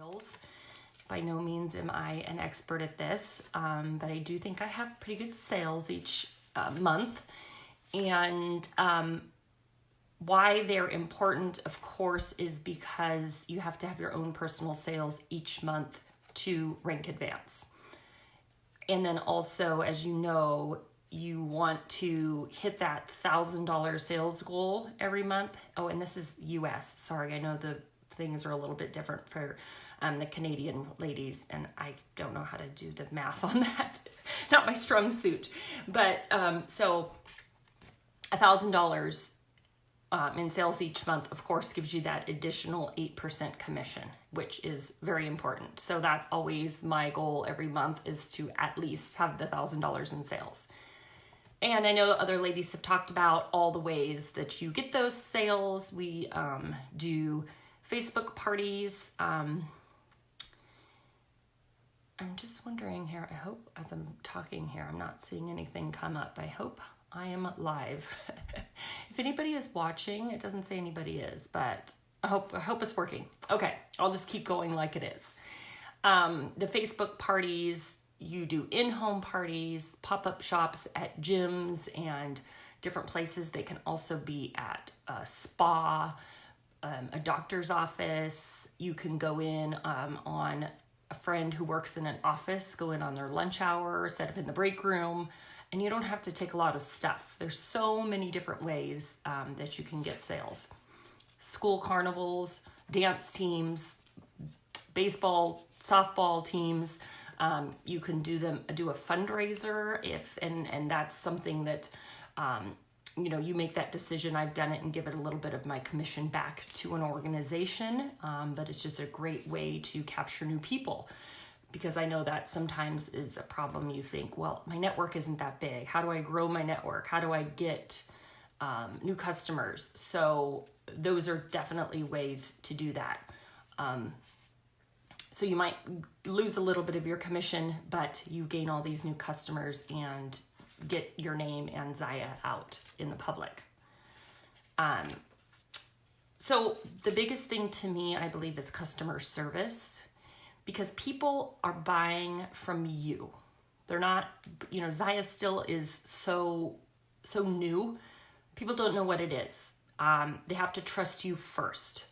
sales. By no means am I an expert at this, but I do think I have pretty good sales each month. And why they're important, of course, is because you have to have your own personal sales each month to rank advance. And then also, as you know, you want to hit that $1,000 sales goal every month. Oh, and this is US. Sorry, I know the things are a little bit different for the Canadian ladies, and I don't know how to do the math on that. Not my strong suit. But so $1,000 in sales each month, of course, gives you that additional 8% commission, which is very important. So that's always my goal every month, is to at least have the $1,000 in sales. And I know other ladies have talked about all the ways that you get those sales. We do Facebook parties. I'm just wondering here, I hope as I'm talking here, I'm not seeing anything come up. I hope I am live. If anybody is watching, it doesn't say anybody is, but I hope it's working. Okay, I'll just keep going like it is. The Facebook parties, you do in-home parties, pop-up shops at gyms and different places. They can also be at a spa, a doctor's office. You can go in on a friend who works in an office, go in on their lunch hour, set up in the break room, and you don't have to take a lot of stuff. There's so many different ways that you can get sales. School carnivals, dance teams, baseball, softball teams. You can do a fundraiser and that's something that, you make that decision. I've done it and give it a little bit of my commission back to an organization. But it's just a great way to capture new people, because I know that sometimes is a problem. You think, well, my network isn't that big. How do I grow my network? How do I get new customers? So those are definitely ways to do that. So you might lose a little bit of your commission, but you gain all these new customers and get your name and Zaya out in the public. So the biggest thing to me, I believe, is customer service, because people are buying from you. They're not, Zaya still is so new. People don't know what it is. They have to trust you first.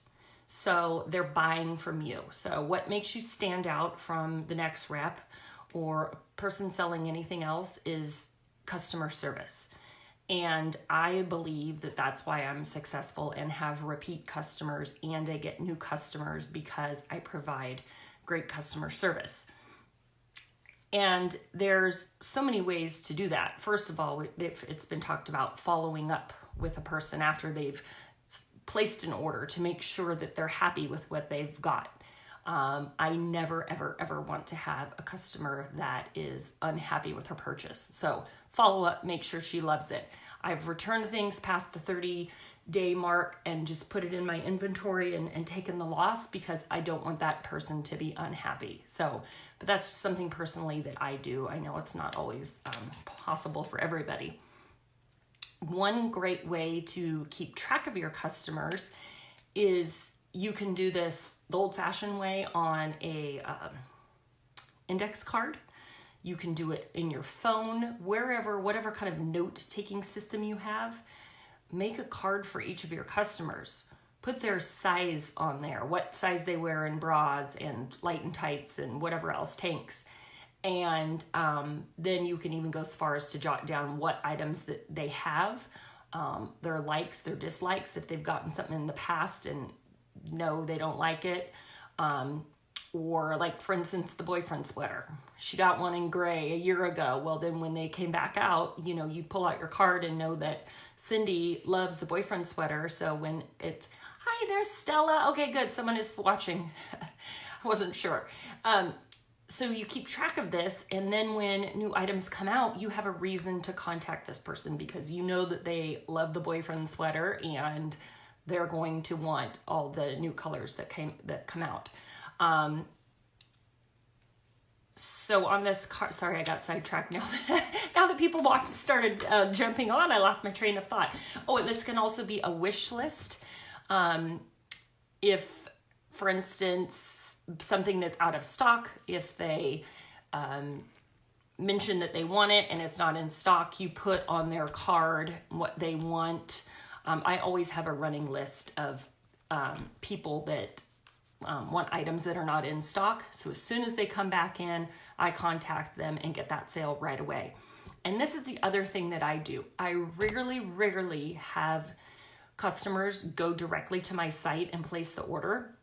So they're buying from you. So what makes you stand out from the next rep or a person selling anything else is customer service. And I believe that that's why I'm successful and have repeat customers, and I get new customers, because I provide great customer service. And there's so many ways to do that. First of all, it's been talked about following up with a person after they've placed an order to make sure that they're happy with what they've got. I never, ever, ever want to have a customer that is unhappy with her purchase. So follow up, make sure she loves it. I've returned things past the 30-day mark and just put it in my inventory and taken the loss, because I don't want that person to be unhappy. So, but that's just something personally that I do. I know it's not always possible for everybody. One great way to keep track of your customers is you can do this the old-fashioned way on a index card. You can do it in your phone, wherever, whatever kind of note-taking system you have. Make a card for each of your customers. Put their size on there, what size they wear in bras and light and tights and whatever else, tanks. And then you can even go as far as to jot down what items that they have, their likes, their dislikes, if they've gotten something in the past and no, they don't like it. Or like, for instance, the boyfriend sweater. She got one in gray a year ago. Well, then when they came back out, you pull out your card and know that Cindy loves the boyfriend sweater. So when it's, hi, there's Stella. Okay, good. Someone is watching. I wasn't sure. So you keep track of this, and then when new items come out, you have a reason to contact this person, because you know that they love the boyfriend sweater and they're going to want all the new colors that come out. So on this card, sorry, I got sidetracked now. Now that people started jumping on, I lost my train of thought. Oh, and this can also be a wish list. If, for instance, something that's out of stock, if they mention that they want it and it's not in stock, you put on their card what they want. I always have a running list of people that want items that are not in stock. So as soon as they come back in, I contact them and get that sale right away. And this is the other thing that I do. I rarely have customers go directly to my site and place the order.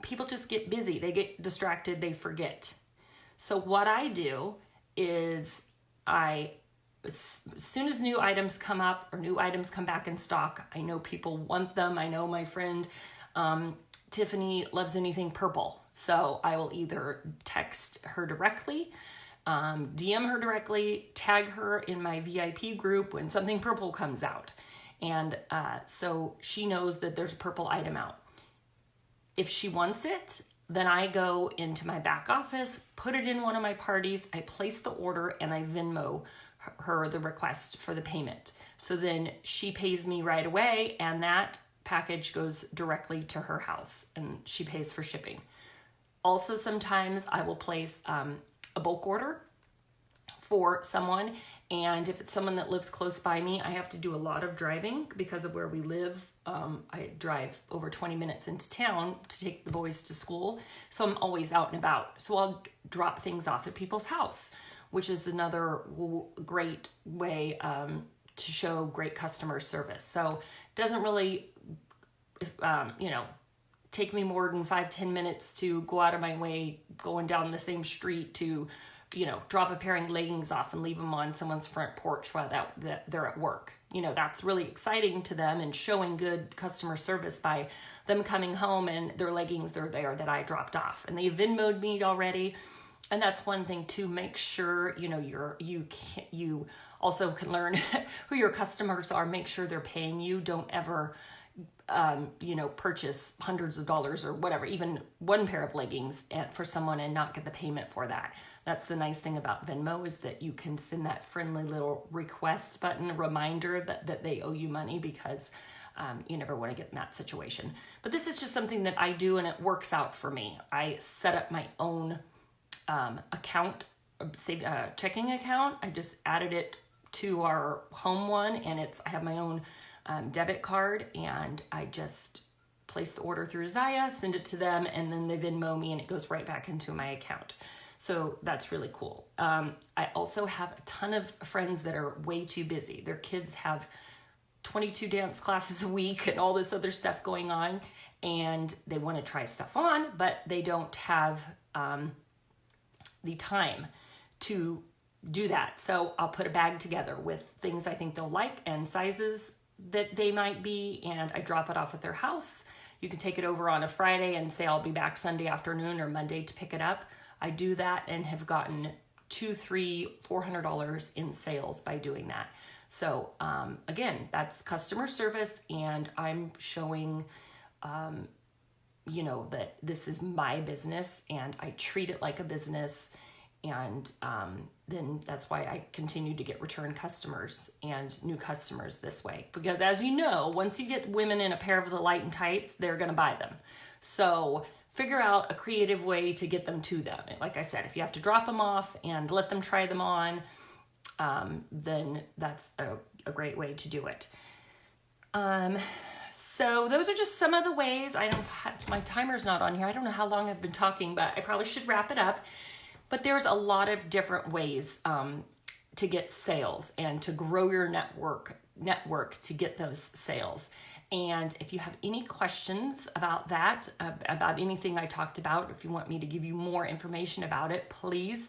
People just get busy. They get distracted. They forget. So what I do is as soon as new items come up or new items come back in stock, I know people want them. I know my friend Tiffany loves anything purple. So I will either text her directly, DM her directly, tag her in my VIP group when something purple comes out. And so she knows that there's a purple item out. If she wants it, then I go into my back office, put it in one of my parties, I place the order, and I Venmo her the request for the payment. So then she pays me right away, and that package goes directly to her house, and she pays for shipping. Also, sometimes I will place a bulk order for someone, and if it's someone that lives close by me, I have to do a lot of driving because of where we live. I drive over 20 minutes into town to take the boys to school, so I'm always out and about. So I'll drop things off at people's house, which is another great way to show great customer service. So it doesn't really, take me more than 5-10 minutes to go out of my way going down the same street to, drop a pair of leggings off and leave them on someone's front porch while they're at work. That's really exciting to them and showing good customer service by them coming home and their leggings are there that I dropped off. And they Venmo'd me already. And that's one thing to make sure, you also can learn who your customers are, make sure they're paying you. Don't ever, purchase hundreds of dollars or whatever, even one pair of leggings for someone and not get the payment for that. That's the nice thing about Venmo, is that you can send that friendly little request button, a reminder that they owe you money, because you never want to get in that situation. But this is just something that I do, and it works out for me. I set up my own account, checking account. I just added it to our home one, and I have my own debit card, and I just place the order through Zaya, send it to them, and then they Venmo me, and it goes right back into my account. So that's really cool. I also have a ton of friends that are way too busy. Their kids have 22 dance classes a week and all this other stuff going on, and they want to try stuff on, but they don't have the time to do that. So I'll put a bag together with things I think they'll like and sizes that they might be, and I drop it off at their house. You can take it over on a Friday and say I'll be back Sunday afternoon or Monday to pick it up. I do that and have gotten $200, $300, $400 in sales by doing that. So again, that's customer service, and I'm showing that this is my business and I treat it like a business. And then that's why I continue to get return customers and new customers this way. Because as you know, once you get women in a pair of the Light and Tights, they're going to buy them. So figure out a creative way to get them to them. And like I said, if you have to drop them off and let them try them on, then that's a great way to do it. So those are just some of the ways. My timer's not on here. I don't know how long I've been talking, but I probably should wrap it up. But there's a lot of different ways to get sales and to grow your network to get those sales. And if you have any questions about that, about anything I talked about, if you want me to give you more information about it, please